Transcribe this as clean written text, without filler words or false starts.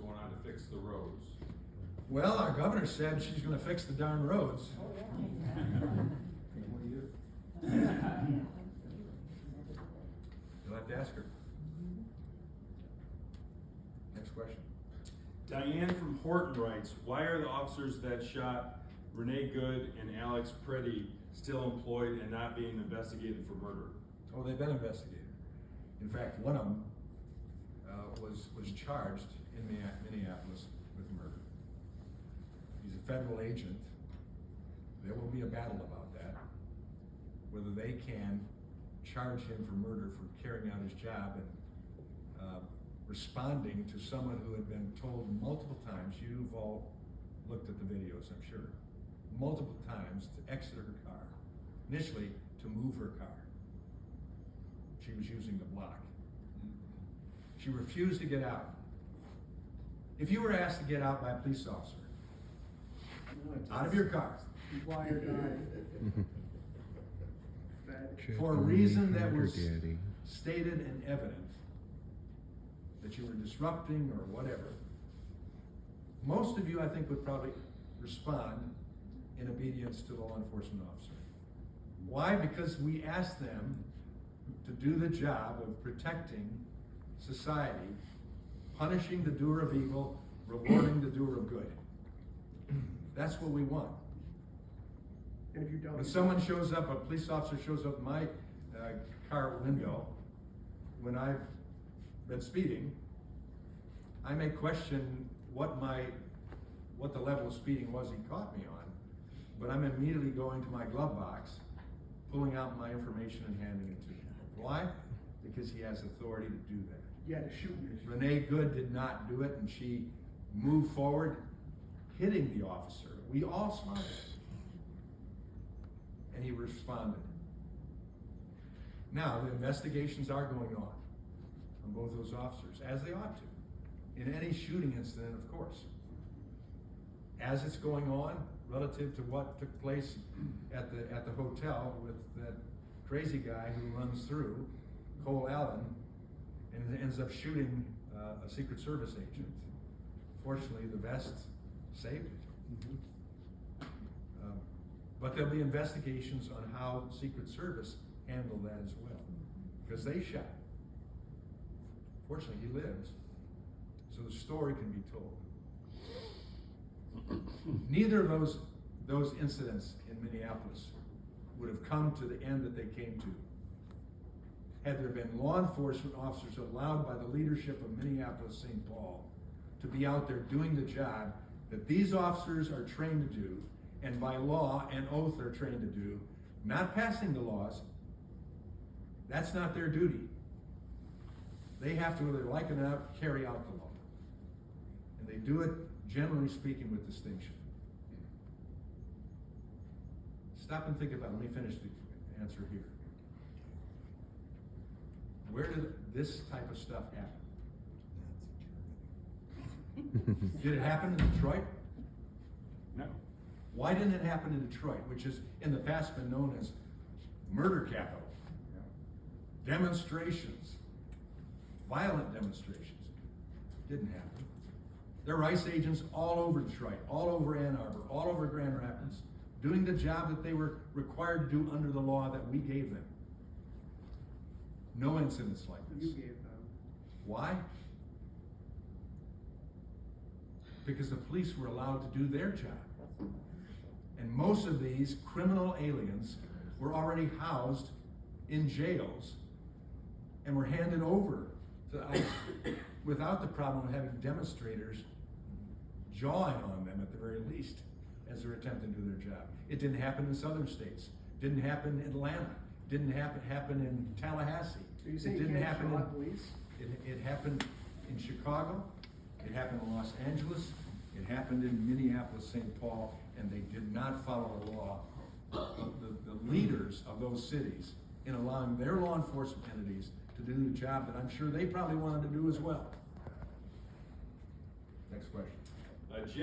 going on to fix the roads. Well, our governor said she's gonna fix the darn roads. You'll have to ask her. Next question. Diane from Horton writes, why are the officers that shot Renee Good and Alex Preddy still employed and not being investigated for murder? Oh, they've been investigated. In fact, one of them was charged in Minneapolis with murder. He's a federal agent. There will be a battle about that, whether they can charge him for murder for carrying out his job and responding to someone who had been told multiple times, you've all looked at the videos, I'm sure, multiple times to exit her car, initially to move her car. She was using the block. She refused to get out. If you were asked to get out by a police officer, out of your car, for a reason that was stated and evident, that you were disrupting or whatever, most of you, I think, would probably respond in obedience to the law enforcement officer. Why? Because we asked them to do the job of protecting society, punishing the doer of evil, rewarding the doer of good. That's what we want. And if you don't, When someone shows up, a police officer shows up in my car window, when I've been speeding, I may question what the level of speeding was he caught me on, but I'm immediately going to my glove box, pulling out my information and handing it to him. Why? Because he has authority to do that. yeah, to shoot you. Renee Good did not do it, and she moved forward, hitting the officer. We all smiled. And he responded. Now, the investigations are going on both those officers, as they ought to. In any shooting incident, of course. As it's going on, relative to what took place at the hotel with that crazy guy who runs through, Cole Allen, and ends up shooting a Secret Service agent. Fortunately, the vest saved it. But there'll be investigations on how Secret Service handled that as well, because they shot. Fortunately, he lives, so the story can be told. Neither of those incidents in Minneapolis would have come to the end that they came to had there been law enforcement officers allowed by the leadership of Minneapolis St. Paul to be out there doing the job that these officers are trained to do, and by law and oath are trained to do, not passing the laws. That's not their duty. They have to, whether they like it or not, carry out the law. And they do it, generally speaking, with distinction. Stop and think about it. Let me finish the answer here. Where did this type of stuff happen? Did it happen in Detroit? No. Why didn't it happen in Detroit, which has in the past been known as murder capital? Demonstrations, violent demonstrations. Didn't happen. There are ICE agents all over Detroit, all over Ann Arbor, all over Grand Rapids, doing the job that they were required to do under the law that we gave them. No incidents like this. You gave them. Why? Because the police were allowed to do their job. And most of these criminal aliens were already housed in jails and were handed over to ICE without the problem of having demonstrators jawing on them at the very least as they're attempting to do their job. It didn't happen in southern states. Didn't happen in Atlanta. Didn't happen in Tallahassee. So you say It you didn't can't happen draw in police? It happened in Chicago. It happened in Los Angeles. It happened in Minneapolis, St. Paul, and they did not follow the law. The leaders of those cities in allowing their law enforcement entities to do the job that I'm sure they probably wanted to do as well. Next question. Jim